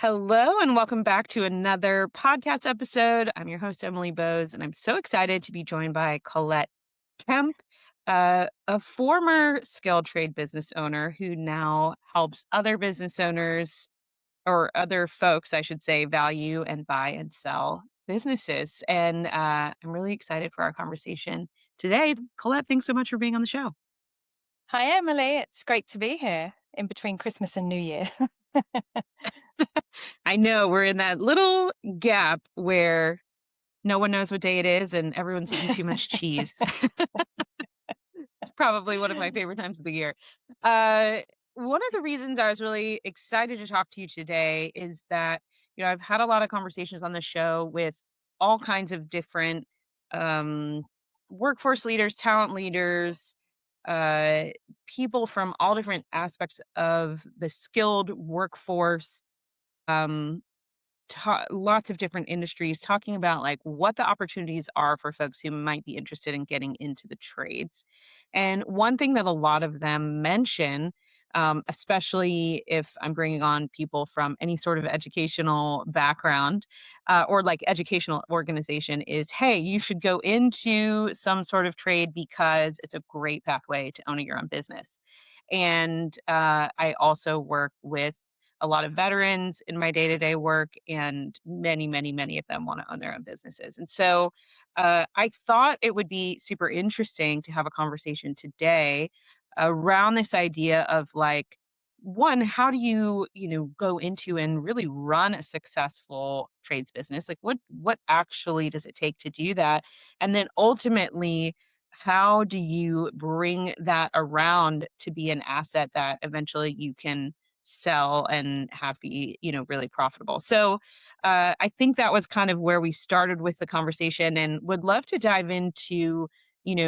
Hello, and welcome back to another podcast episode. I'm your host, Emily Bose, and I'm so excited to be joined by Colette Kemp, a former skilled trade business owner who now helps other business owners or other folks, I should say, value and buy and sell businesses. And I'm really excited for our conversation today. Colette, thanks so much for being on the show. Hi, Emily. It's great to be here in between Christmas and New Year. I know we're in that little gap where no one knows what day it is and everyone's eating too much cheese. It's probably one of my favorite times of the year. Uh, One of the reasons I was really excited to talk to you today is that, I've had a lot of conversations on the show with all kinds of different um, workforce leaders, talent leaders, uh, people from all different aspects of the skilled workforce. Um, Lots of different industries talking about like what the opportunities are for folks who might be interested in getting into the trades. And one thing that a lot of them mention, especially if I'm bringing on people from any sort of educational background or like educational organization, is hey, you should go into some sort of trade because it's a great pathway to owning your own business. And I also work with a lot of veterans in my day-to-day work, and many, many, many of them want to own their own businesses. And so I thought it would be super interesting to have a conversation today around this idea of like, one, how do go into and really run a successful trades business? Like what actually does it take to do that? And then ultimately, how do you bring that around to be an asset that eventually you can sell and have be, really profitable. So I think that was kind of where we started with the conversation and would love to dive into,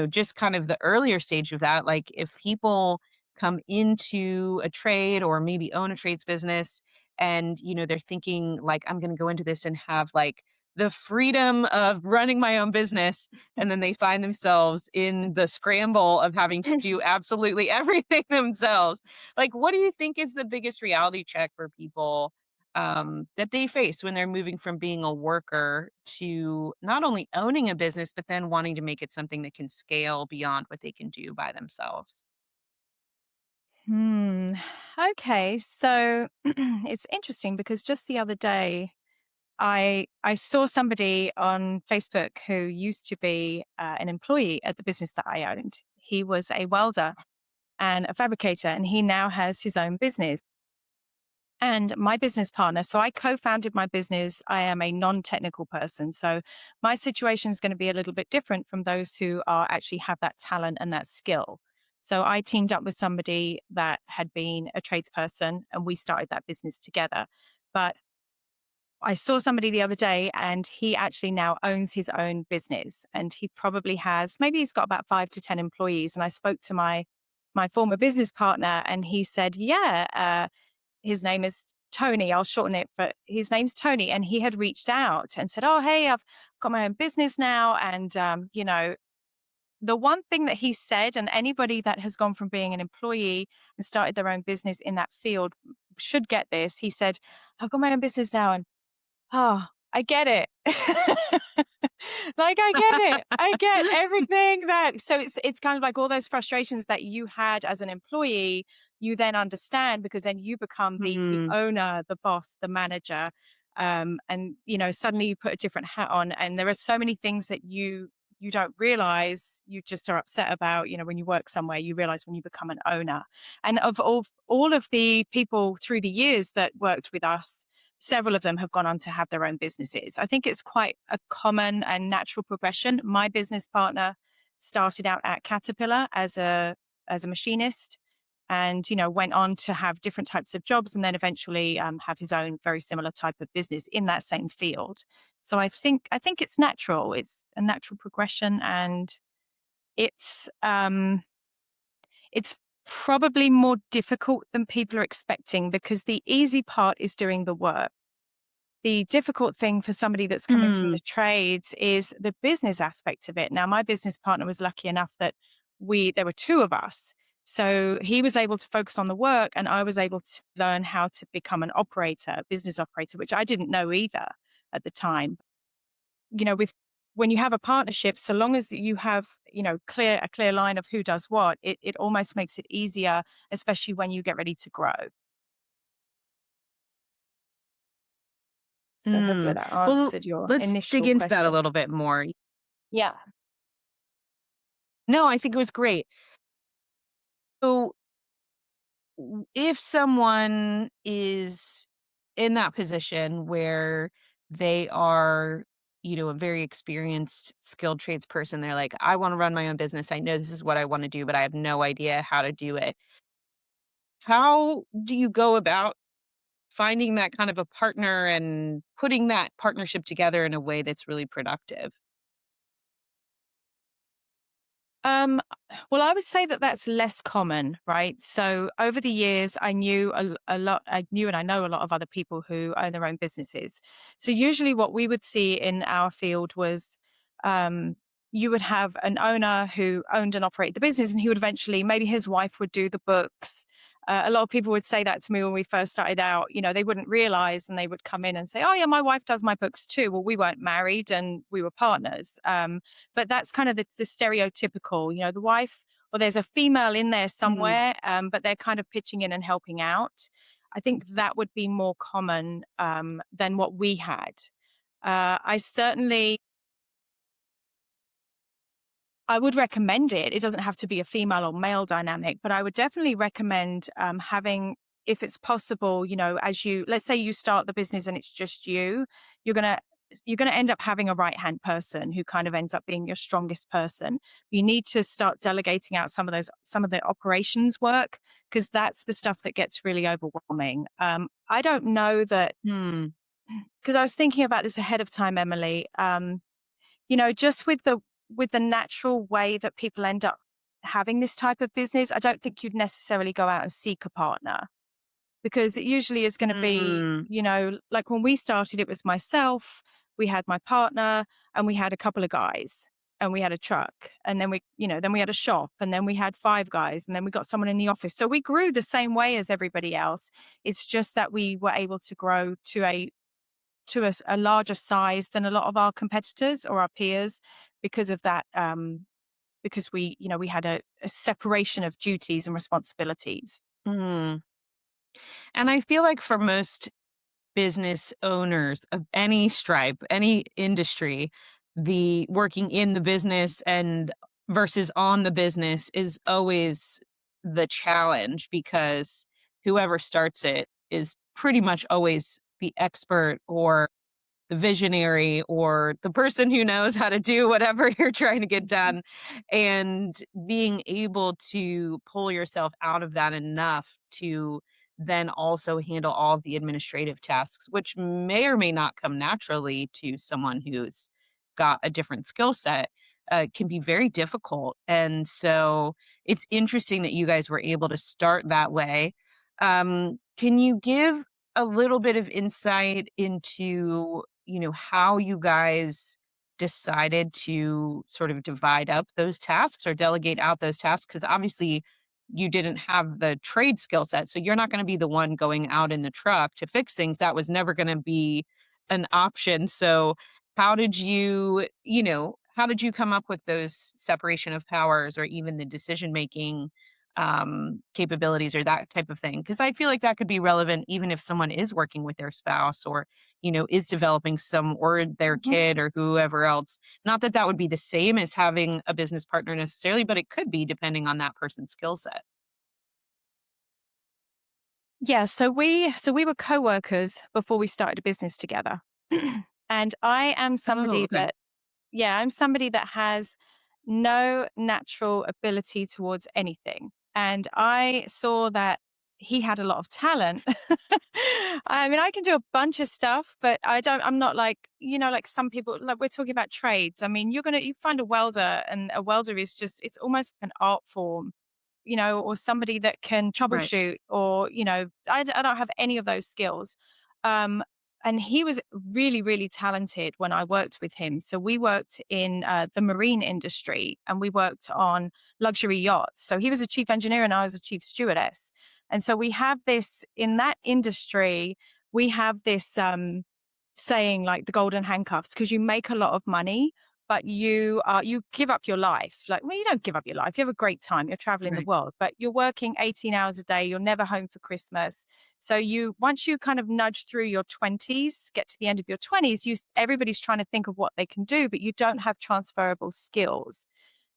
just kind of the earlier stage of that. Like if people come into a trade or maybe own a trades business and, they're thinking like, I'm going to go into this and have like the freedom of running my own business. And then they find themselves in the scramble of having to do absolutely everything themselves. Like, what do you think is the biggest reality check for people that they face when they're moving from being a worker to not only owning a business, but then wanting to make it something that can scale beyond what they can do by themselves? Hmm. Okay. So it's interesting because just the other day, I saw somebody on Facebook who used to be an employee at the business that I owned. He was a welder and a fabricator, and he now has his own business. And my business partner, so I co-founded my business. I am a non-technical person. So my situation is going to be a little bit different from those who are actually have that talent and that skill. So I teamed up with somebody that had been a tradesperson and we started that business together. But I saw somebody the other day and he actually now owns his own business and he probably has, maybe he's got about 5 to 10 employees. And I spoke to my former business partner and he said, yeah, his name is Tony. I'll shorten it, but his name's Tony. And he had reached out and said, "Oh, hey, I've got my own business now." And, the one thing that he said, and anybody that has gone from being an employee and started their own business in that field should get this. He said, "I've got my own business now. And oh, I get it." Like, I get it. I get everything that so it's kind of like all those frustrations that you had as an employee, you then understand because then you become the Hmm. owner, the boss, the manager, and, suddenly you put a different hat on, and there are so many things that you don't realize, you just are upset about, when you work somewhere, you realize when you become an owner. And of all of the people through the years that worked with us, several of them have gone on to have their own businesses. I think it's quite a common and natural progression. My business partner started out at Caterpillar as a machinist and went on to have different types of jobs and then eventually have his own very similar type of business in that same field. So I think it's natural. It's a natural progression, and it's it's probably more difficult than people are expecting because the easy part is doing the work. The difficult thing for somebody that's coming from Hmm. the trades is the business aspect of it. Now, my business partner was lucky enough that there were two of us. So he was able to focus on the work, and I was able to learn how to become an operator, a business operator, which I didn't know either at the time. With when you have a partnership, so long as you have, a clear line of who does what, it almost makes it easier, especially when you get ready to grow. So hopefully Mm. that Well, answered your let's dig initial into that a question. little bit more. Yeah. No, I think it was great. So, if someone is in that position where they are, a very experienced, skilled tradesperson, they're like, I want to run my own business. I know this is what I want to do, but I have no idea how to do it. How do you go about finding that kind of a partner and putting that partnership together in a way that's really productive? Um, well, I would say that that's less common, right? So over the years, I knew a lot. I knew and I know a lot of other people who own their own businesses. So usually, what we would see in our field was, um, you would have an owner who owned and operated the business, and he would eventually, maybe his wife would do the books. A lot of people would say that to me when we first started out. They wouldn't realize, and they would come in and say, "Oh, yeah, my wife does my books too." Well, we weren't married, and we were partners. But that's kind of the stereotypical, the wife, or there's a female in there Mm, somewhere, but they're kind of pitching in and helping out. I think that would be more common than what we had. I certainly I would recommend it. It doesn't have to be a female or male dynamic, but I would definitely recommend having, if it's possible, as let's say you start the business and it's just you, you're gonna you're gonna end up having a right hand person who kind of ends up being your strongest person. You need to start delegating out some of the operations work, because that's the stuff that gets really overwhelming. I don't know that, hmm, because I was thinking about this ahead of time, Emily. Just with the natural way that people end up having this type of business, I don't think you'd necessarily go out and seek a partner, because it usually is going to be, mm, like when we started, it was myself, we had my partner, and we had a couple of guys, and we had a truck, and then we had a shop, and then we had five guys, and then we got someone in the office. So we grew the same way as everybody else. It's just that we were able to grow to a larger size than a lot of our competitors or our peers, because of that, because we had a separation of duties and responsibilities. mm. And I feel like for most business owners of any stripe, any industry, the working in the business and versus on the business is always the challenge because whoever starts it is pretty much always the expert or the visionary or the person who knows how to do whatever you're trying to get Mhm. done. And being able to pull yourself out of that enough to then also handle all of the administrative tasks, which may or may not come naturally to someone who's got a different skill set, can be very difficult. And so it's interesting that you guys were able to start that way. Can you give a little bit of insight into how you guys decided to sort of divide up those tasks or delegate out those tasks? Because obviously you didn't have the trade skill set. So you're not going to be the one going out in the truck to fix things. That was never going to be an option. So how did you come up with those separation of powers or even the decision making capabilities or that type of thing? Because I feel like that could be relevant even if someone is working with their spouse or is developing some or their Mhm. kid or whoever else. Not that that would be the same as having a business partner necessarily, but it could be depending on that person's skill set. Yeah, so we were co-workers before we started a business together. And I am Oh, somebody okay. that Yeah, I'm somebody that has no natural ability towards anything. And I saw that he had a lot of talent. I mean, I can do a bunch of stuff, but I'm not like, like some people, like we're talking about trades. I mean, you find a welder, and a welder is just, it's almost an art form, or somebody that can Right. troubleshoot, or, I don't have any of those skills. Um, and he was really, really talented when I worked with him. So we worked in the marine industry, and we worked on luxury yachts. So he was a chief engineer and I was a chief stewardess. And so we have this in that industry, we have this saying like the golden handcuffs, because you make a lot of money, but you give up your life. Like, well, you don't give up your life. You have a great time. You're traveling the Right. world, but you're working 18 hours a day. You're never home for Christmas. So you once you kind of nudge through your 20s, get to the end of your 20s, everybody's trying to think of what they can do, but you don't have transferable skills.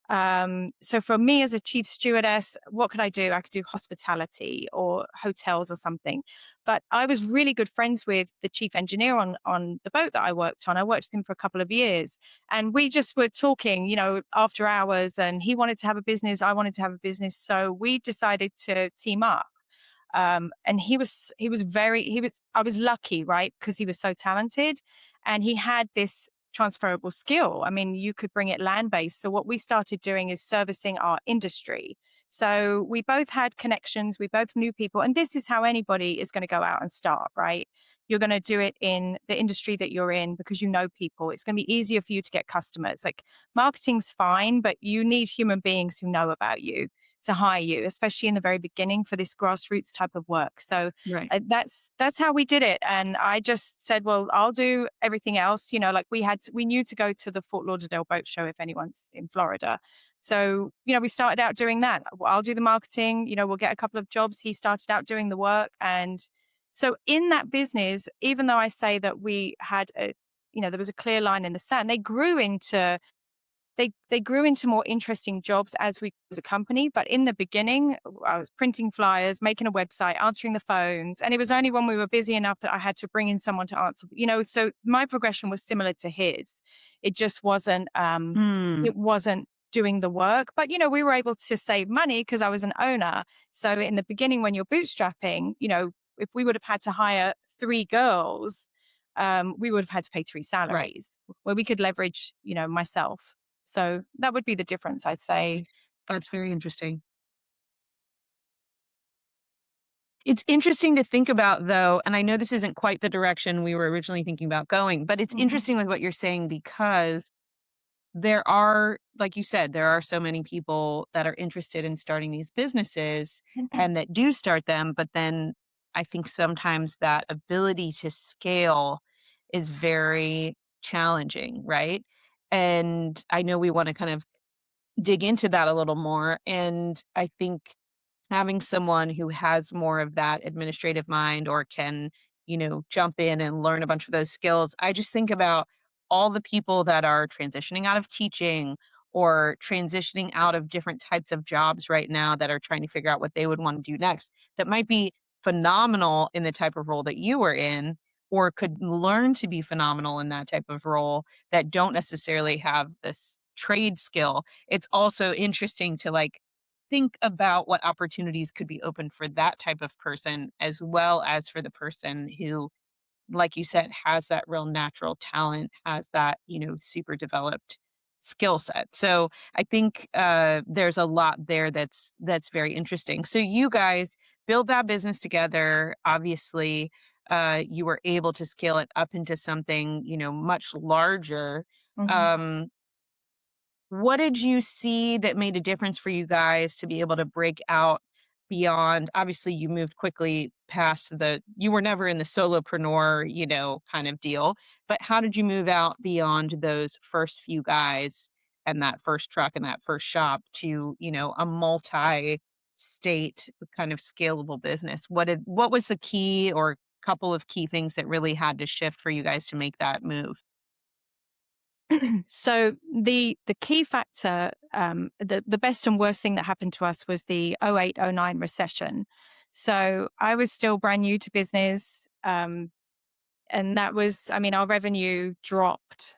So for me as a chief stewardess, what could I do? I could do hospitality or hotels or something. But I was really good friends with the chief engineer on the boat that I worked on. I worked with him for a couple of years, and we just were talking, after hours, and he wanted to have a business, I wanted to have a business. So we decided to team up. And I was lucky, right? Because he was so talented and he had this transferable skill. I mean, you could bring it land based. So what we started doing is servicing our industry. So we both had connections, we both knew people, and this is how anybody is going to go out and start, right? You're going to do it in the industry that you're in because you know people. It's going to be easier for you to get customers. Like, marketing's fine, but you need human beings who know about you to hire you, especially in the very beginning for this grassroots type of work. So Right. that's how we did it. And I just said, well, I'll do everything else. Like we knew to go to the Fort Lauderdale Boat Show if anyone's in Florida. So, we started out doing that. I'll do the marketing, we'll get a couple of jobs. He started out doing the work. And so in that business, even though I say that we had there was a clear line in the sand, they grew into more interesting jobs as we as a company. But in the beginning, I was printing flyers, making a website, answering the phones. And it was only when we were busy enough that I had to bring in someone to answer, so my progression was similar to his. It just Mm, wasn't doing the work. But we were able to save money because I was an owner. So in the beginning, when you're bootstrapping, if we would have had to hire 3 girls, we would have had to pay 3 salaries right. where we could leverage, myself. So that would be the difference, I'd say. That's very interesting. It's interesting to think about though, and I know this isn't quite the direction we were originally thinking about going, but it's Mhm. interesting with what you're saying because there are, like you said, there are so many people that are interested in starting these businesses and that do start them, but then I think sometimes that ability to scale is very challenging, right? And I know we want to kind of dig into that a little more. And I think having someone who has more of that administrative mind or can, jump in and learn a bunch of those skills. I just think about all the people that are transitioning out of teaching or transitioning out of different types of jobs right now that are trying to figure out what they would want to do next that might be phenomenal in the type of role that you were in or could learn to be phenomenal in that type of role that don't necessarily have this trade skill. It's also interesting to like think about what opportunities could be open for that type of person as well as for the person who, like you said, has that real natural talent, has that, super developed skill set. So I think there's a lot there that's very interesting. So you guys build that business together. Obviously, you were able to scale it up into something, much larger. Mhm. Um, what did you see that made a difference for you guys to be able to break out beyond obviously, you moved quickly past you were never in the solopreneur, kind of deal, but how did you move out beyond those first few guys and that first truck and that first shop to, a multi-state kind of scalable business? What was the key or couple of key things that really had to shift for you guys to make that move? So the key factor, the best and worst thing that happened to us was the 0809 recession. So I was still brand new to business, and that was, I mean, our revenue dropped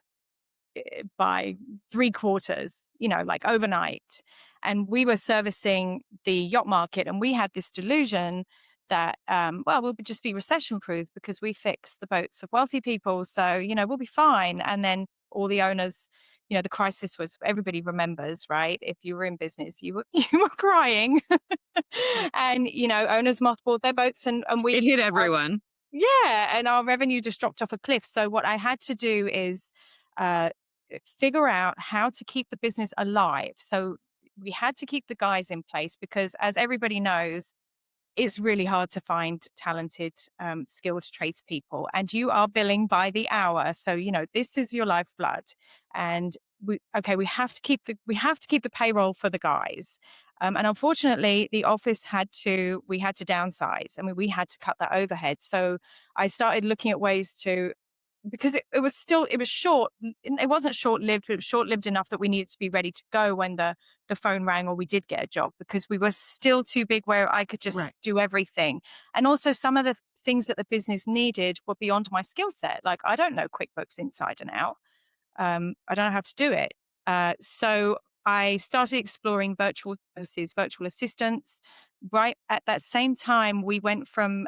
by 3 quarters, like overnight. And we were servicing the yacht market, and we had this delusion that, well, we'll just be recession proof because we fix the boats of wealthy people. So, we'll be fine. And then all the owners, the crisis was, everybody remembers, right? If you were in business, you were, you were crying. And, owners mothballed their boats, and It we, hit everyone. Yeah, and our revenue just dropped off a cliff. So what I had to do is uh, figure out how to keep the business alive. So we had to keep the guys in place because, as everybody knows, it's really hard to find talented, skilled tradespeople, and you are billing by the hour. So this is your lifeblood, and we have to keep the payroll for the guys. And unfortunately, the office we had to downsize. I mean, we had to cut that overhead. So I started looking at ways to because it was short. It wasn't short lived, but it was short lived enough that we needed to be ready to go when the phone rang or we did get a job, because we were still too big where I could Right. just do everything. And also some of the things that the business needed were beyond my skill set. Like, I don't know QuickBooks inside and out. I don't know how to do it. So I started exploring virtual services, virtual assistants. Right at that same time, we went from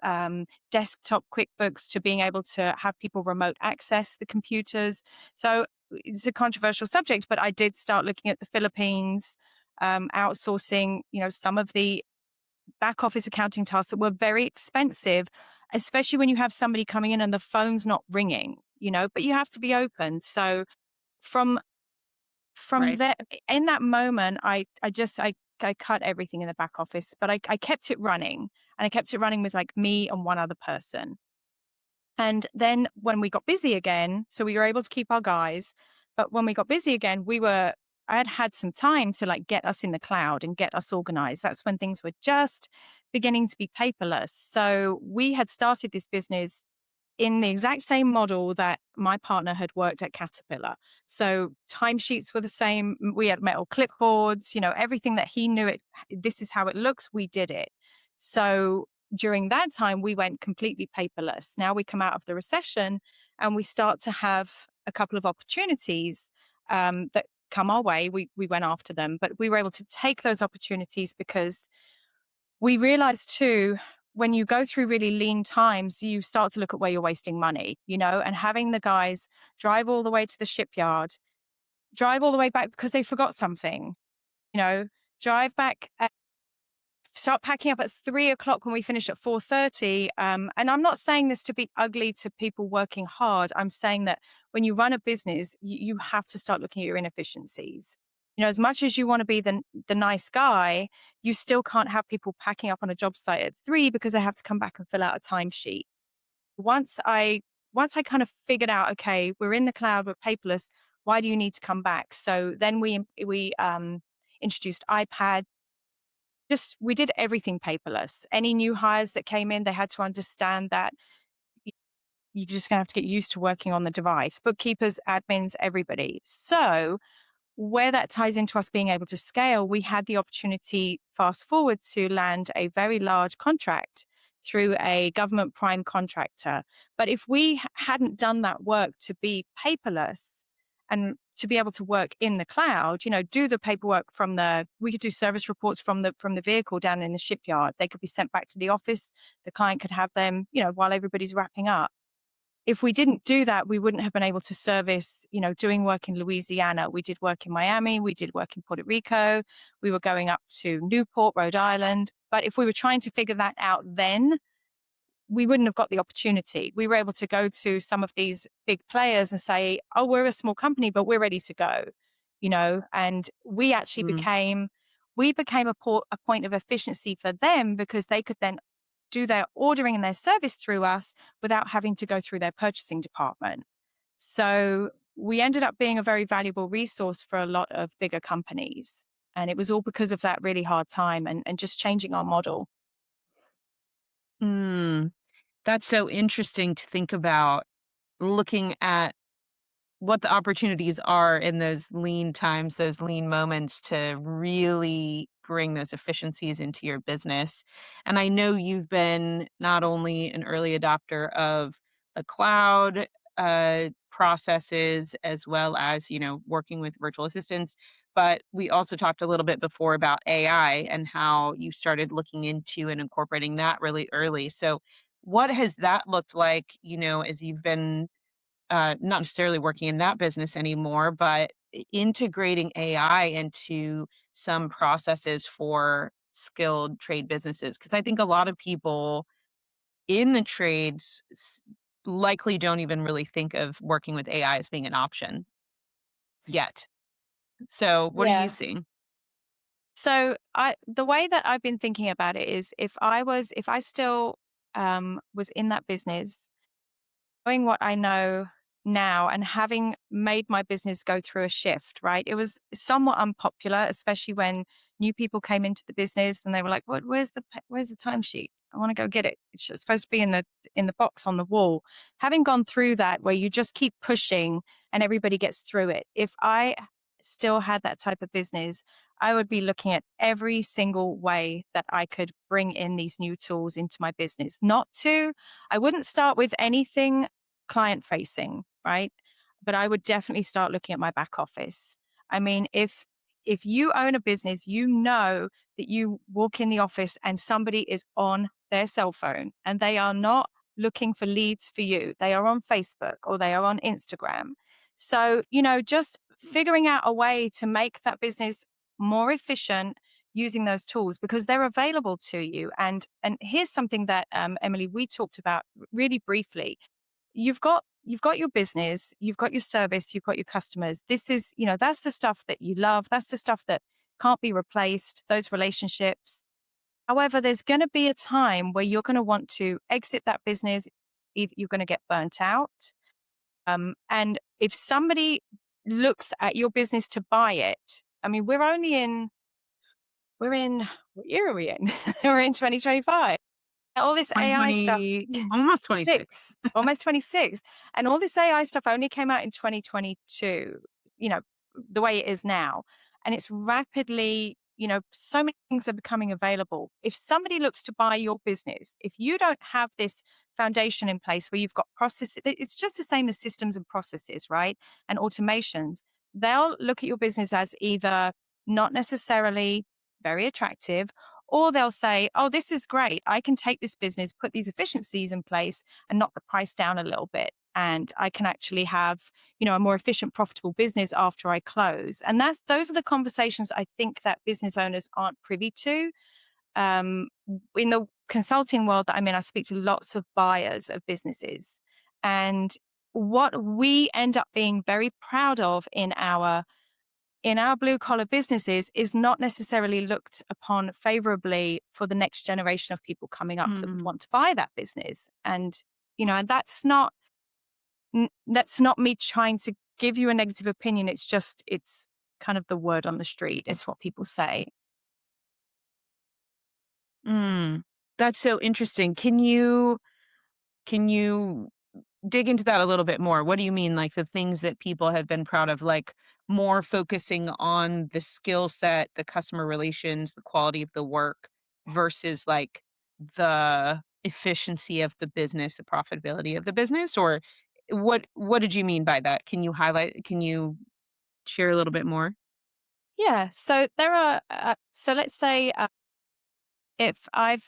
desktop QuickBooks to being able to have people remote access the computers. So it's a controversial subject, but I did start looking at the Philippines, outsourcing, some of the back office accounting tasks that were very expensive, especially when you have somebody coming in and the phone's not ringing, but you have to be open. So from from Right. there, in that moment, I cut everything in the back office, but I kept it running, and I kept it running with like me and one other person. And then when we got busy again, so we were able to keep our guys, but when we got busy again, I had had some time to like get us in the cloud and get us organized. That's when things were just beginning to be paperless. So we had started this business in the exact same model that my partner had worked at Caterpillar. So timesheets were the same. We had metal clipboards, everything that he knew this is how it looks, we did it. So during that time, we went completely paperless. Now we come out of the recession and we start to have a couple of opportunities that come our way. We went after them, but we were able to take those opportunities because we realized too, when you go through really lean times, you start to look at where you're wasting money, and having the guys drive all the way to the shipyard, drive all the way back because they forgot something, you know, drive back, start packing up at 3 o'clock when we finish at 4:30. And I'm not saying this to be ugly to people working hard. I'm saying that when you run a business, you have to start looking at your inefficiencies. As much as you want to be the nice guy, you still can't have people packing up on a job site at 3 because they have to come back and fill out a timesheet. Once I once I kind of figured out, okay, we're in the cloud, we're paperless. Why do you need to come back? So then we introduced iPad. Just we did everything paperless. Any new hires that came in, they had to understand that y- you're just going to have to get used to working on the device. Bookkeepers, admins, everybody. So where that ties into us being able to scale, we had the opportunity, fast forward, to land a very large contract through a government prime contractor. But if we hadn't done that work to be paperless and to be able to work in the cloud, do the paperwork we could do service reports from the vehicle down in the shipyard. They could be sent back to the office. The client could have them, while everybody's wrapping up. If we didn't do that, we wouldn't have been able to service, doing work in Louisiana. We did work in Miami. We did work in Puerto Rico. We were going up to Newport, Rhode Island. But if we were trying to figure that out then, we wouldn't have got the opportunity. We were able to go to some of these big players and say, oh, we're a small company, but we're ready to go, and we actually Mm. became a point of efficiency for them because they could then do their ordering and their service through us without having to go through their purchasing department. So we ended up being a very valuable resource for a lot of bigger companies. And it was all because of that really hard time and just changing our model. Mm. That's so interesting to think about, looking at what the opportunities are in those lean times, those lean moments to really bring those efficiencies into your business. And I know you've been not only an early adopter of the cloud processes, as well as, working with virtual assistants, but we also talked a little bit before about AI and how you started looking into and incorporating that really early. So what has that looked like, as you've been not necessarily working in that business anymore, but integrating AI into some processes for skilled trade businesses? Because I think a lot of people, in the trades likely don't even really think of working with AI as being an option yet. So, what are you Yeah. seeing? So the way that I've been thinking about it is if I still was in that business, knowing what I know now and having made my business go through a shift, right? It was somewhat unpopular, especially when new people came into the business and they were like, "What? Where's the timesheet? I want to go get it. It's supposed to be in the box on the wall." Having gone through that, where you just keep pushing and everybody gets through it. If I still had that type of business, I would be looking at every single way that I could bring in these new tools into my business. I wouldn't start with anything client facing, right? But I would definitely start looking at my back office. I mean, if you own a business, you know that you walk in the office and somebody is on their cell phone and they are not looking for leads for you. They are on Facebook or they are on Instagram. So, just figuring out a way to make that business more efficient using those tools because they're available to you. And here's something that Emily, we talked about really briefly. You've got your business, you've got your service, you've got your customers. This is, that's the stuff that you love. That's the stuff that can't be replaced, those relationships. However, there's going to be a time where you're going to want to exit that business. Either you're going to get burnt out. And if somebody looks at your business to buy it, I mean, what year are we in? We're in 2025. All this AI stuff 2020, almost 26. 6, almost 26, and all this AI stuff only came out in 2022, you know, the way it is now, and it's rapidly, so many things are becoming available. If somebody looks to buy your business, if you don't have this foundation in place where you've got it's just the same as systems and processes, right? And automations. They'll look at your business as either not necessarily very attractive, or they'll say, "Oh, this is great. I can take this business, put these efficiencies in place and knock the price down a little bit. And I can actually have, a more efficient, profitable business after I close." And those are the conversations I think that business owners aren't privy to. In the consulting world that I'm in, I speak to lots of buyers of businesses. And what we end up being very proud of in our blue collar businesses is not necessarily looked upon favorably for the next generation of people coming up that would Mm. want to buy that business. And that's not me trying to give you a negative opinion. It's kind of the word on the street. It's what people say. Mm. That's so interesting. Can you dig into that a little bit more? What do you mean, like the things that people have been proud of, like more focusing on the skill set, the customer relations, the quality of the work versus like the efficiency of the business, the profitability of the business? Or what did you mean by that? Can you share a little bit more? Yeah. So there are, so let's say if I've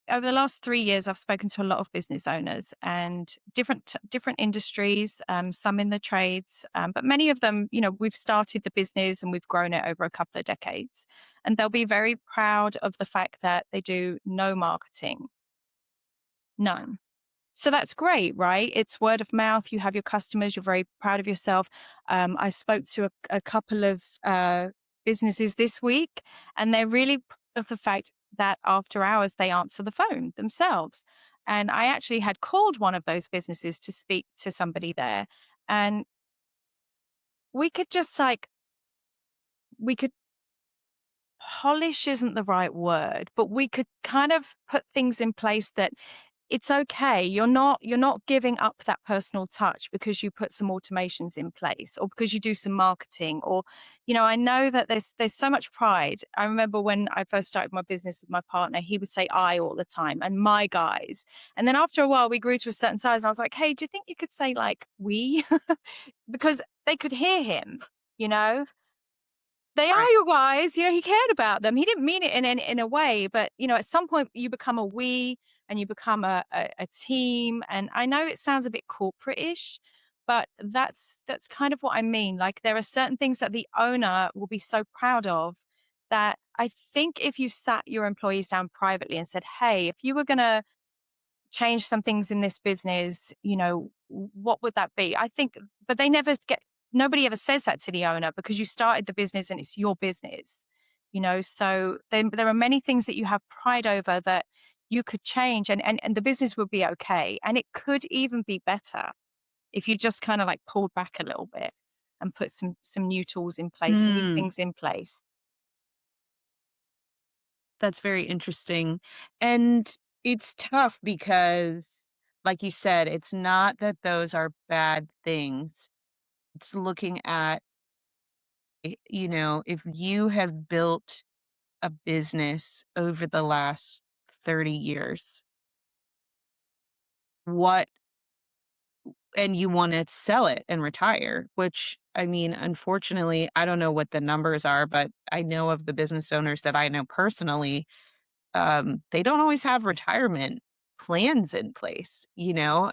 over the last 3 years, I've spoken to a lot of business owners and different industries, some in the trades, but many of them, we've started the business and we've grown it over a couple of decades, and they'll be very proud of the fact that they do no marketing, none. So that's great, right? It's word of mouth. You have your customers. You're very proud of yourself. I spoke to a couple of businesses this week, and they're really proud of the fact that after hours they answer the phone themselves. And I actually had called one of those businesses to speak to somebody there, and we could just like we could polish isn't the right word, but we could kind of put things in place that it's okay. You're not giving up that personal touch because you put some automations in place or because you do some marketing or I know that there's so much pride. I remember when I first started my business with my partner, he would say I all the time and my guys. And then after a while we grew to a certain size and I was like, "Hey, do you think you could say like we?" Because they could hear him, you know? They are Right. your guys, he cared about them. He didn't mean it in a way, but, at some point you become a we and you become a team, and I know it sounds a bit corporate-ish, but that's kind of what I mean. Like, there are certain things that the owner will be so proud of that I think if you sat your employees down privately and said, "Hey, if you were gonna change some things in this business, what would that be? I think, but nobody ever says that to the owner because you started the business and it's your business, so there are many things that you have pride over that you could change, and the business would be okay. And it could even be better if you just kind of like pulled back a little bit and put some new tools in place, some new Mm, things in place. that's very interesting. And it's tough because, like you said, it's not that those are bad things. It's looking at, if you have built a business over the last 30 years, what and you wanna sell it and retire, which, I mean, unfortunately, I don't know what the numbers are, but I know of the business owners that I know personally, they don't always have retirement plans in place,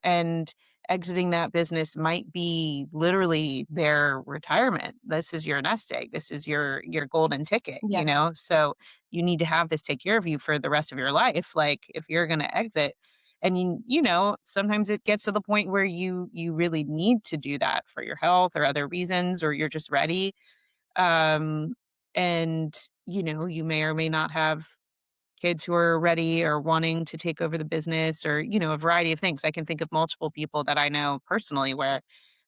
and exiting that business might be literally their retirement. This is your nest egg. This is your golden ticket, Yeah. So you need to have this take care of you for the rest of your life. Like if you're going to exit, and sometimes it gets to the point where you really need to do that for your health or other reasons, or you're just ready. Um, and you may or may not have kids who are ready or wanting to take over the business, or a variety of things. I can think of multiple people that I know personally where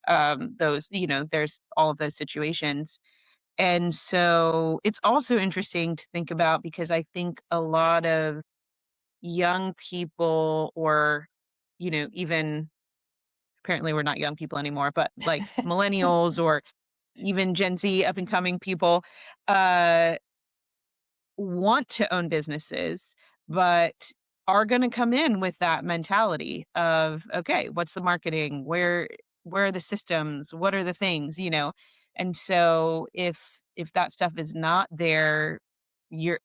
there's all of those situations. And so it's also interesting to think about because I think a lot of young people, or even, apparently we're not young people anymore, but like millennials or even Gen Z up and coming people, uh want to own businesses, but are going to come in with that mentality of, okay, what's the marketing? Where are the systems? What are the things, And so if that stuff is not there,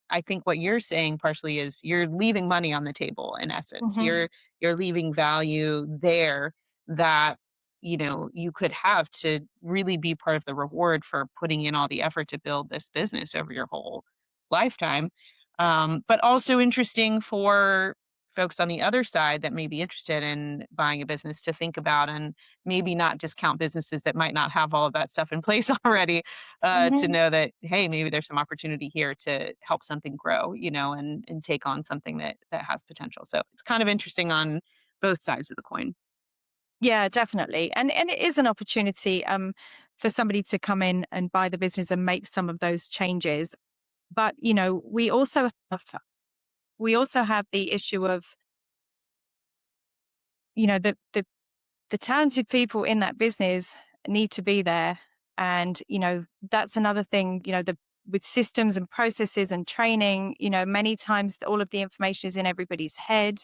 I think what you're saying partially is you're leaving money on the table in essence. Hmm. You're leaving value there that you could have to really be part of the reward for putting in all the effort to build this business over your whole lifetime. But also interesting for folks on the other side that may be interested in buying a business to think about, and maybe not discount businesses that might not have all of that stuff in place already, to Hmm. know that, hey, maybe there's some opportunity here to help something grow, and take on something that has potential. So it's kind of interesting on both sides of the coin. Yeah, definitely. And it is an opportunity for somebody to come in and buy the business and make some of those changes. But, we also have the issue of, the talented people in that business need to be there. And, that's another thing, with systems and processes and training, many times all of the information is in everybody's head.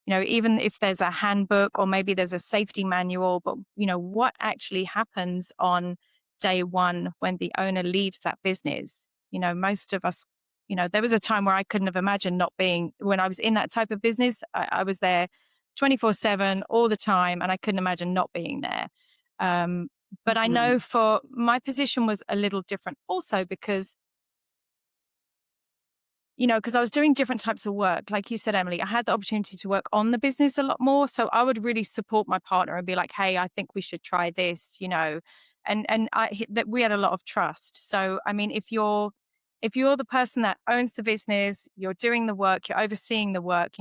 Even if there's a handbook or maybe there's a safety manual, but, what actually happens on day one when the owner leaves that business? Most of us, there was a time where I couldn't have imagined not being, when I was in that type of business, I was there 24/7 all the time, and I couldn't imagine not being there. Um, but I Mhm. know for my position was a little different also because, because I was doing different types of work. Like you said, Emily, I had the opportunity to work on the business a lot more. So I would really support my partner and be like, "Hey, I think we should try this," that we had a lot of trust. So I mean, if you're the person that owns the business, you're doing the work, you're overseeing the work,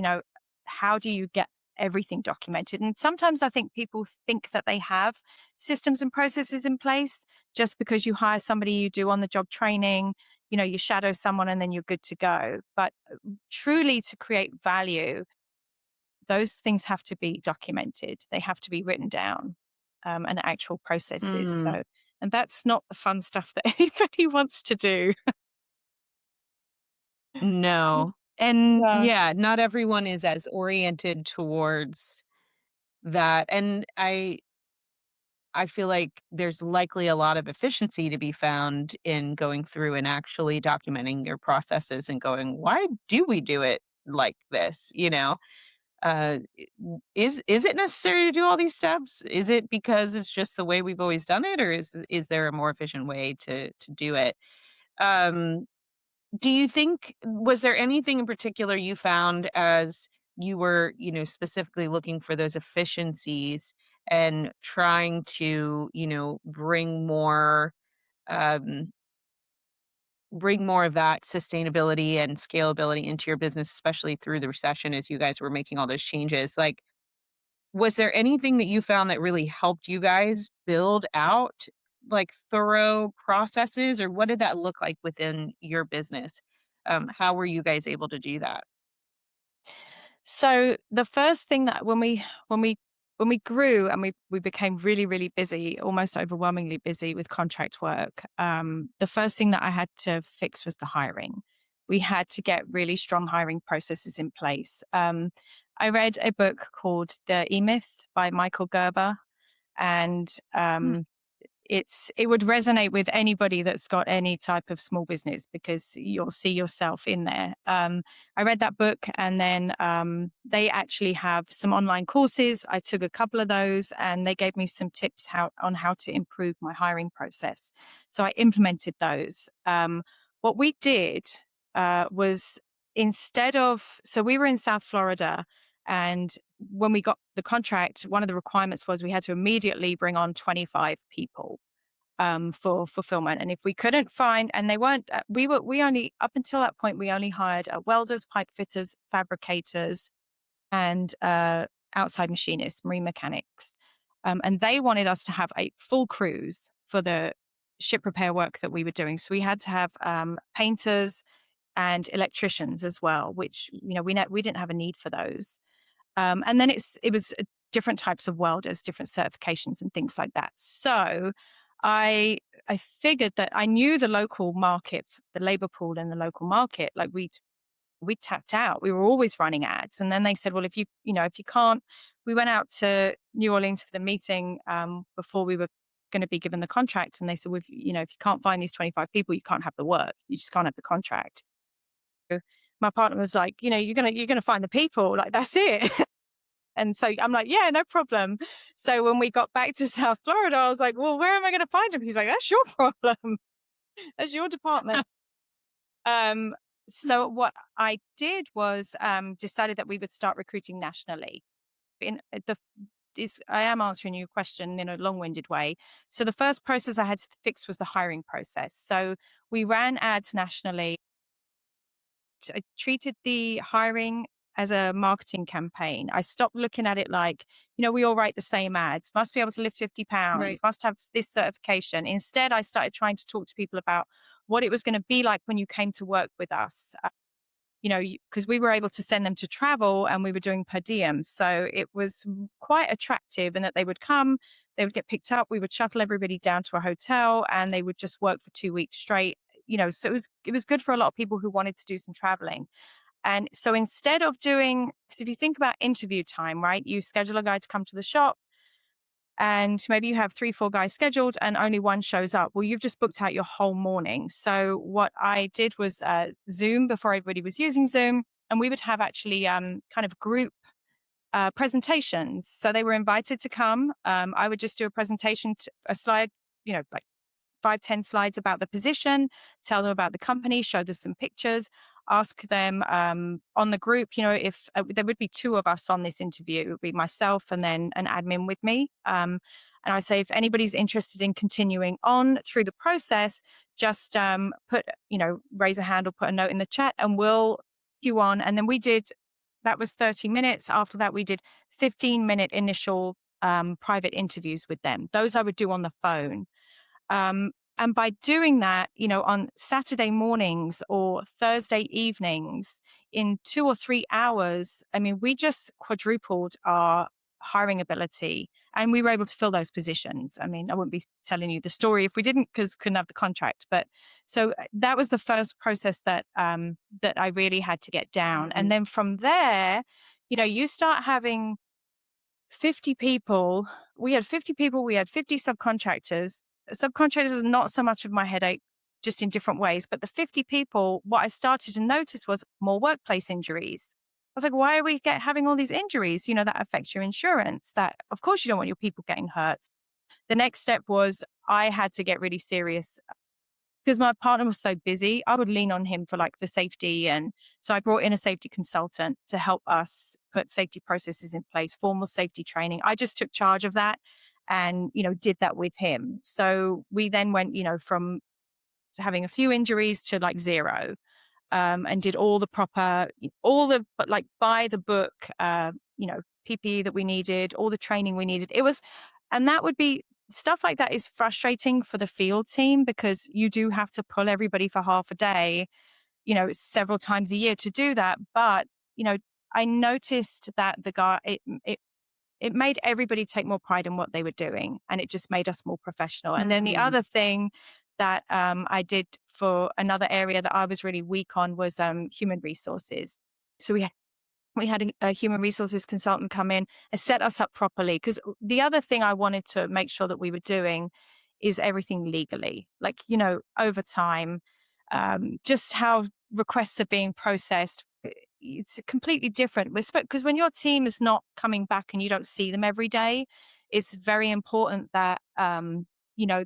how do you get everything documented? And sometimes I think people think that they have systems and processes in place just because you hire somebody, you do on the job training, you shadow someone and then you're good to go. But truly to create value, those things have to be documented. They have to be written down, and actual processes. Mm, And that's not the fun stuff that anybody wants to do. no. And Yeah. yeah, not everyone is as oriented towards that. And I feel like there's likely a lot of efficiency to be found in going through and actually documenting your processes and going, why do we do it like this? Is it necessary to do all these steps? Is it because it's just the way we've always done it, or is there a more efficient way to do it? Um, do you think, was there anything in particular you found as you were, specifically looking for those efficiencies and trying to, um, bring more of that sustainability and scalability into your business, especially through the recession as you guys were making all those changes. Like, was there anything that you found that really helped you guys build out like thorough processes, or what did that look like within your business? How were you guys able to do that? So the first thing that when we when we grew and we became really really busy, almost overwhelmingly busy with contract work, the first thing that I had to fix was the hiring. We had to get really strong hiring processes in place. I read a book called The E Myth by Michael Gerber, and Mm, it would resonate with anybody that's got any type of small business because you'll see yourself in there. I read that book, and then they actually have some online courses. I took a couple of those, and they gave me some tips on how to improve my hiring process. So I implemented those. What we did was, so we were in South Florida, and when we got the contract, one of the requirements was we had to immediately bring on 25 people for fulfillment. And if we couldn't find, and they weren't, we only, up until that point, we only hired welders, pipe fitters, fabricators, and outside machinists, marine mechanics. And they wanted us to have a full crews for the ship repair work that we were doing. So we had to have painters and electricians as well, which, we didn't have a need for those. And then it was different types of welders, different certifications and things like that. So I I figured that I knew the local market, the labor pool in the local market. Like we tapped out. We were always running ads. And then they said, well, if you can't, we went out to New Orleans for the meeting before we were going to be given the contract. And they said, well, if you can't find these 25 people, you can't have the work. You just can't have the contract. So my partner was like, you're gonna find the people. Like, that's it. And so I'm like, yeah, no problem. So when we got back to South Florida, I was like, well, where am I going to find him? He's like, that's your problem. That's your department. Um, so what I did was decided that we would start recruiting nationally. In the I am answering your question in a long-winded way. So the first process I had to fix was the hiring process. So we ran ads nationally. I treated the hiring as a marketing campaign. I stopped looking at it like, we all write the same ads, must be able to lift 50 pounds, right. must have this certification. Instead, I started trying to talk to people about what it was going to be like when you came to work with us. Because we were able to send them to travel and we were doing per diem. So it was quite attractive in that they would come, they would get picked up, we would shuttle everybody down to a hotel and they would just work for 2 weeks straight. So it was good for a lot of people who wanted to do some traveling. And so instead of doing, because if you think about interview time, right, you schedule a guy to come to the shop and maybe you have 3, 4 guys scheduled and only one shows up. Well, you've just booked out your whole morning. So what I did was Zoom before everybody was using Zoom. And we would have actually kind of group presentations. So they were invited to come. I would just do a presentation, a slide, like 5, 10 slides about the position, tell them about the company, show them some pictures, ask them on the group, if there would be 2 of us on this interview, it would be myself and then an admin with me. And I say, if anybody's interested in continuing on through the process, just raise a hand or put a note in the chat and we'll you on. And then that was 30 minutes. After that, we did 15-minute initial private interviews with them. Those I would do on the phone. And by doing that, on Saturday mornings or Thursday evenings in 2 or 3 hours, I mean, we just quadrupled our hiring ability and we were able to fill those positions. I mean, I wouldn't be telling you the story if we didn't because couldn't have the contract. But so that was the first process that I really had to get down. And Mhm. then from there, you start having 50 people. We had 50 people, we had 50 subcontractors. Subcontractors are not so much of my headache, just in different ways. But the 50 people, what I started to notice was more workplace injuries. I was like, why are we having all these injuries? That affects your insurance. That, of course, you don't want your people getting hurt. The next step was I had to get really serious because my partner was so busy, I would lean on him for like the safety. And so I brought in a safety consultant to help us put safety processes in place, formal safety training. I just took charge of that and, did that with him. So we then went, from having a few injuries to like zero, and did all the proper, but like by the book, PPE that we needed, all the training we needed. And that would be stuff like that is frustrating for the field team because you do have to pull everybody for half a day, several times a year to do that. But, you know, I noticed that it made everybody take more pride in what they were doing, and it just made us more professional. And then the Mhm. other thing that I did for another area that I was really weak on was human resources. So we had a human resources consultant come in and set us up properly. Because the other thing I wanted to make sure that we were doing is everything legally, like, over time, just how requests are being processed. It's completely different. Because when your team is not coming back and you don't see them every day, it's very important that,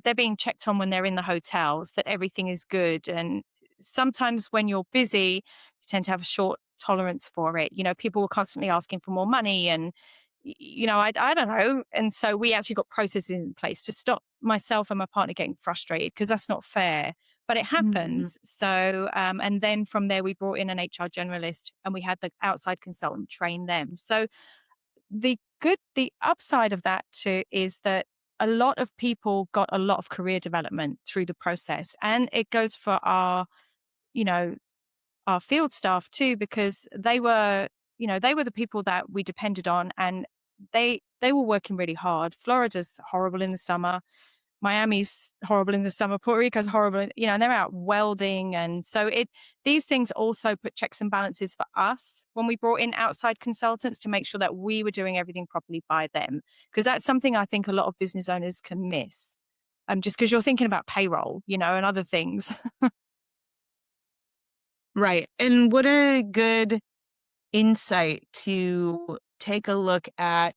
they're being checked on when they're in the hotels, that everything is good. And sometimes when you're busy, you tend to have a short tolerance for it. People were constantly asking for more money and, I don't know. And so we actually got processes in place to stop myself and my partner getting frustrated because that's not fair, but it Mhm. happens. So, and then from there, we brought in an HR generalist and we had the outside consultant train them. So the upside of that too is that a lot of people got a lot of career development through the process. And it goes for you know, our field staff too, because they were the people that we depended on, and they were working really hard. Florida's horrible in the summer. Miami's horrible in the summer. Puerto Rico's horrible, and they're out welding. And so these things also put checks and balances for us when we brought in outside consultants to make sure that we were doing everything properly by them. Because that's something I think a lot of business owners can miss. Just because you're thinking about payroll, and other things. Right. And what a good insight to take a look at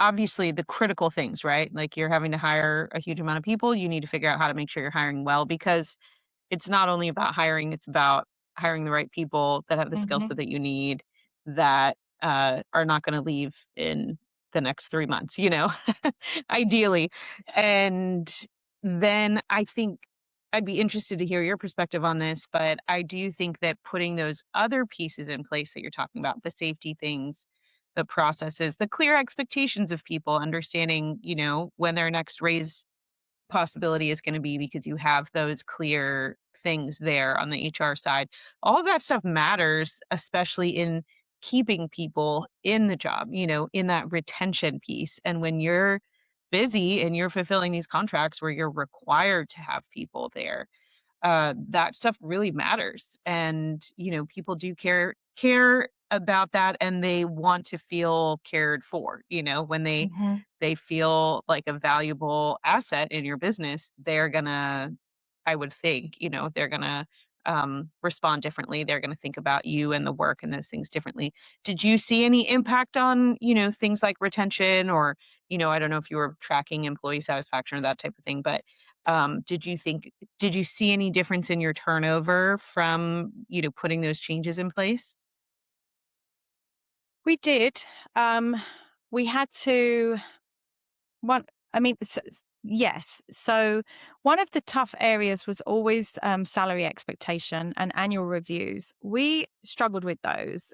obviously the critical things, right? Like you're having to hire a huge amount of people. You need to figure out how to make sure you're hiring well because it's not only about hiring, it's about hiring the right people that have the skill Hmm. set that you need that are not going to leave in the next 3 months, ideally. And then I think I'd be interested to hear your perspective on this, but I do think that putting those other pieces in place that you're talking about, the safety things, the processes, the clear expectations of people, understanding, when their next raise possibility is going to be because you have those clear things there on the HR side. All of that stuff matters, especially in keeping people in the job, in that retention piece. And when you're busy and you're fulfilling these contracts where you're required to have people there, that stuff really matters. And, people do care about that and they want to feel cared for, when Hmm. they feel like a valuable asset in your business, they're gonna, I would think, they're gonna respond differently. They're gonna think about you and the work and those things differently. Did you see any impact on, things like retention or, I don't know if you were tracking employee satisfaction or that type of thing, but did you see any difference in your turnover from, putting those changes in place? We did. We had to one. I mean, yes. So one of the tough areas was always salary expectation and annual reviews. We struggled with those.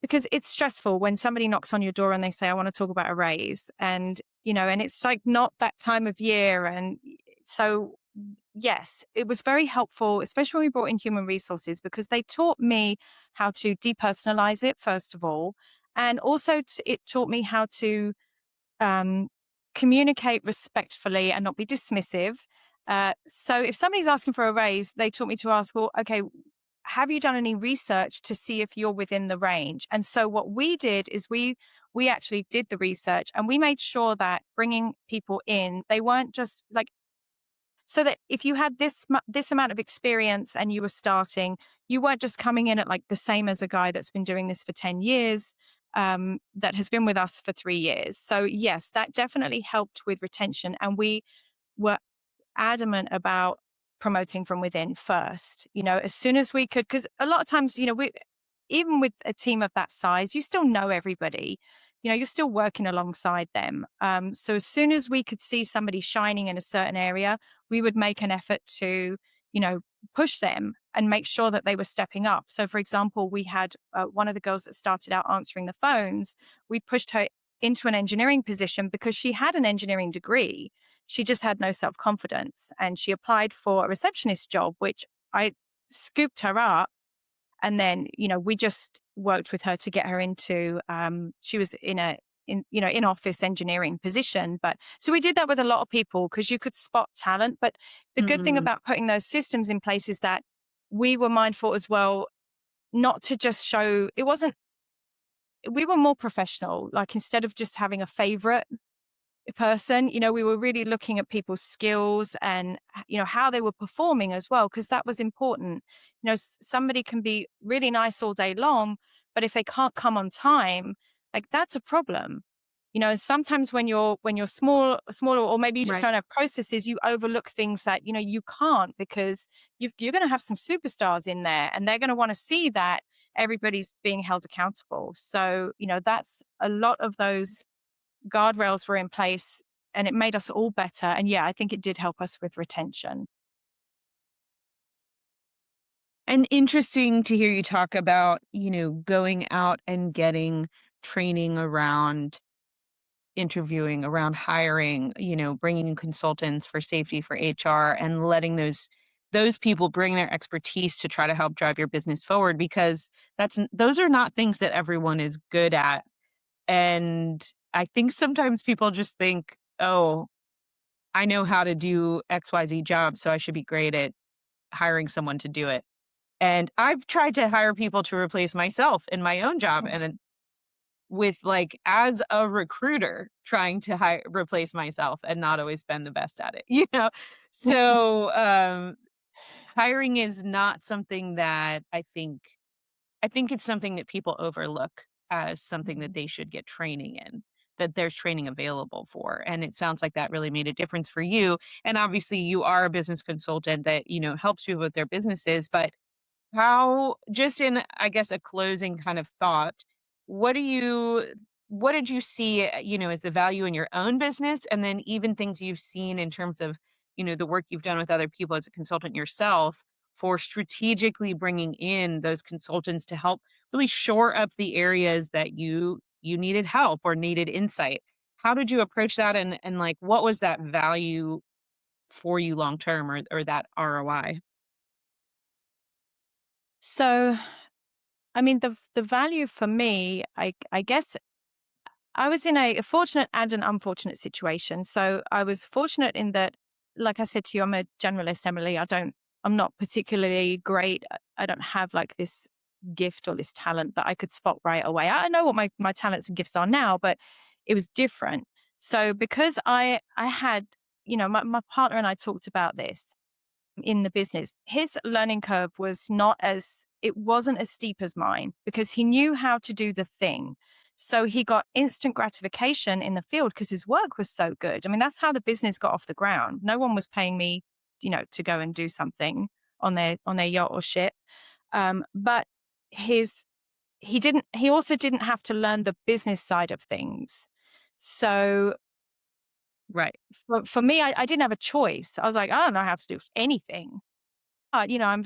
Because it's stressful when somebody knocks on your door and they say, I want to talk about a raise. And, and it's like not that time of year. And so, yes, it was very helpful, especially when we brought in human resources, because they taught me how to depersonalize it, first of all. And also, it taught me how to um, communicate respectfully and not be dismissive. So if somebody's asking for a raise, they taught me to ask, well, okay, have you done any research to see if you're within the range? And so what we did is we actually did the research and we made sure that bringing people in, they weren't just like, so that if you had this amount of experience and you were starting, you weren't just coming in at like the same as a guy that's been doing this for 10 years, that has been with us for 3 years. So yes, that definitely helped with retention. And we were adamant about promoting from within first. As soon as we could, because a lot of times, we even with a team of that size, you still know everybody. You're still working alongside them. So as soon as we could see somebody shining in a certain area, we would make an effort to, you know, push them and make sure that they were stepping up. So, for example, we had one of the girls that started out answering the phones. We pushed her into an engineering position because she had an engineering degree. She just had no self confidence, and she applied for a receptionist job, which I scooped her up. And then, we just worked with her to get her into, she was in office engineering position. But so we did that with a lot of people because you could spot talent. But the good thing Mm, about putting those systems in place is that we were mindful as well, not to just show, we were more professional. Like, instead of just having a favorite person, we were really looking at people's skills and, how they were performing as well, because that was important. Somebody can be really nice all day long, but if they can't come on time, like, that's a problem. And sometimes when you're smaller, or maybe you just right. don't have processes, you overlook things that, you can't, because you're going to have some superstars in there, and they're going to want to see that everybody's being held accountable. So, that's a lot of those guardrails were in place, and it made us all better. And yeah, I think it did help us with retention. And interesting to hear you talk about, going out and getting training around interviewing, around hiring, bringing in consultants for safety, for HR, and letting those people bring their expertise to try to help drive your business forward, because those are not things that everyone is good at. And I think sometimes people just think, "Oh, I know how to do XYZ job, so I should be great at hiring someone to do it." And I've tried to hire people to replace myself in my own job, Mm. and with, like, as a recruiter trying to replace myself, and not always been the best at it, you know? So, hiring is not something that I think it's something that people overlook as something that Mhm. they should get training in, that there's training available for, and it sounds like that really made a difference for you, and obviously you are a business consultant that, helps people with their businesses, but how, just in, I guess, a closing kind of thought, what do you what did you see, as the value in your own business, and then even things you've seen in terms of, the work you've done with other people as a consultant yourself, for strategically bringing in those consultants to help really shore up the areas that you needed help or needed insight? How did you approach that, and like, what was that value for you long term, or that ROI? So, I mean, the value for me, I guess I was in a fortunate and an unfortunate situation. So I was fortunate in that, like I said to you, I'm a generalist, Emily. I'm not particularly great. I don't have like this gift or this talent that I could spot right away. I know what my talents and gifts are now, but it was different. So because I had, my partner and I talked about this in the business. His learning curve it wasn't as steep as mine, because he knew how to do the thing. So he got instant gratification in the field because his work was so good. I mean, that's how the business got off the ground. No one was paying me, to go and do something on their yacht or ship. But his he also didn't have to learn the business side of things. So Right. for me, I didn't have a choice. I was like, I don't know how to do anything. I'm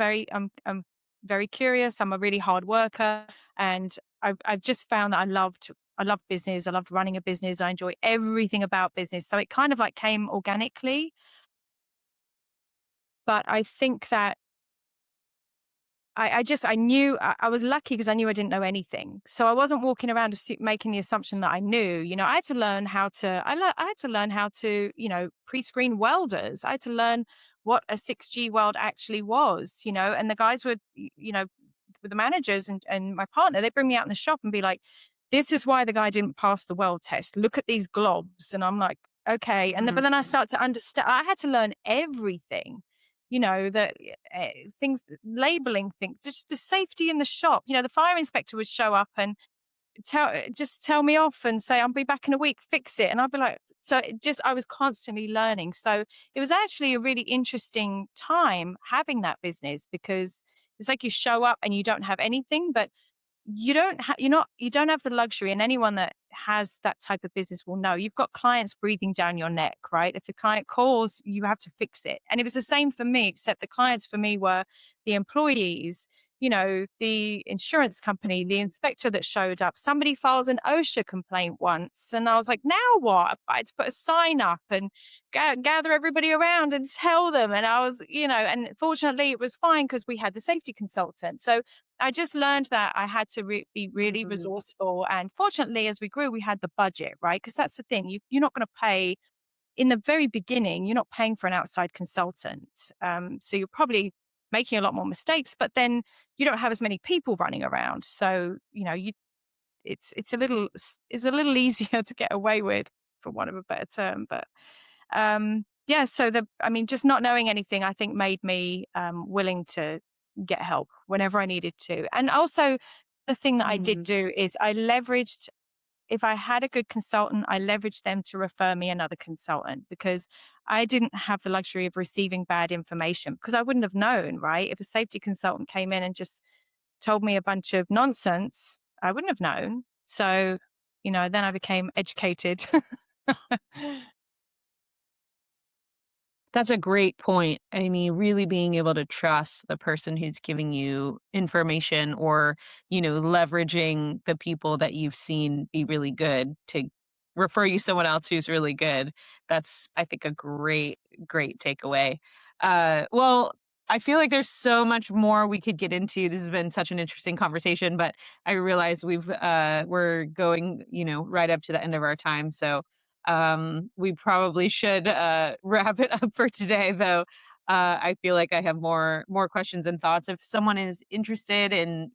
very curious. I'm a really hard worker, and I've just found that I love business. I loved running a business. I enjoy everything about business. So it kind of like came organically. But I think that I knew I was lucky because I knew I didn't know anything. So I wasn't walking around making the assumption that I knew. I had to learn I had to learn how to, pre-screen welders. I had to learn what a 6G weld actually was, and the guys would, with the managers and my partner, they bring me out in the shop and be like, this is why the guy didn't pass the weld test. Look at these globs. And I'm like, okay. But then I start to understand, I had to learn everything, that things, labeling things, just the safety in the shop. The fire inspector would show up and just tell me off and say, I'll be back in a week, fix it. And I'll be like, so it just, I was constantly learning. So it was actually a really interesting time having that business, because it's like you show up and you don't have anything, but you don't have the luxury, and anyone that has that type of business will know you've got clients breathing down your neck, right? If the client calls, you have to fix it. And it was the same for me, except the clients for me were the employees, the insurance company, the inspector that showed up. Somebody files an OSHA complaint once, and I was like, now what? I had to put a sign up and gather everybody around and tell them. And I was, and fortunately it was fine because we had the safety consultant. So I just learned that I had to be really Mhm. resourceful. And fortunately, as we grew, we had the budget, right? Because that's the thing. You're not going to pay in the very beginning, you're not paying for an outside consultant. So you're probably making a lot more mistakes, but then you don't have as many people running around. So, it's a little easier to get away with, for want of a better term. But yeah, so just not knowing anything, I think, made me willing to get help whenever I needed to. And also, the thing that I did Mhm. do is I leveraged, if I had a good consultant, I leveraged them to refer me another consultant, because I didn't have the luxury of receiving bad information, because I wouldn't have known, right? If a safety consultant came in and just told me a bunch of nonsense, I wouldn't have known. So, then I became educated. That's a great point. I mean, really being able to trust the person who's giving you information, or, leveraging the people that you've seen be really good to refer you someone else who's really good. That's, I think, a great, great takeaway. Well, I feel like there's so much more we could get into. This has been such an interesting conversation, but I realize we're going, right up to the end of our time. So we probably should wrap it up for today, though. I feel like I have more questions and thoughts. If someone is interested in,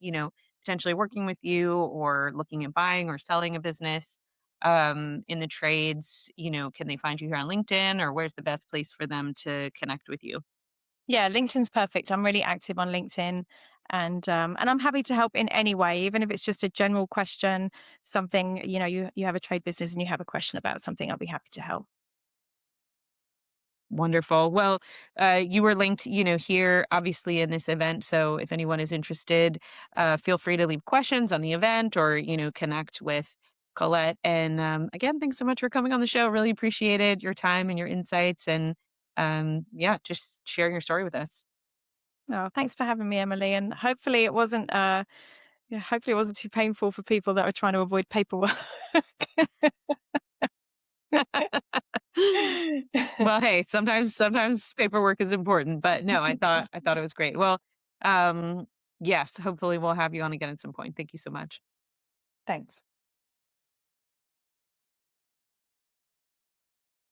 potentially working with you, or looking at buying or selling a business in the trades, can they find you here on LinkedIn, or where's the best place for them to connect with you? Yeah, LinkedIn's perfect. I'm really active on LinkedIn, and I'm happy to help in any way, even if it's just a general question, something, you have a trade business and you have a question about something, I'll be happy to help. Wonderful. Well, you were linked, here obviously in this event. So if anyone is interested, feel free to leave questions on the event, or, connect with Colette. And again, thanks so much for coming on the show. Really appreciated your time and your insights, and yeah, just sharing your story with us. Oh, thanks for having me, Emily. And hopefully it wasn't too painful for people that are trying to avoid paperwork. Well, hey, sometimes paperwork is important, but no, I thought it was great. Well, um, yes, hopefully we'll have you on again at some point. Thank you so much. Thanks.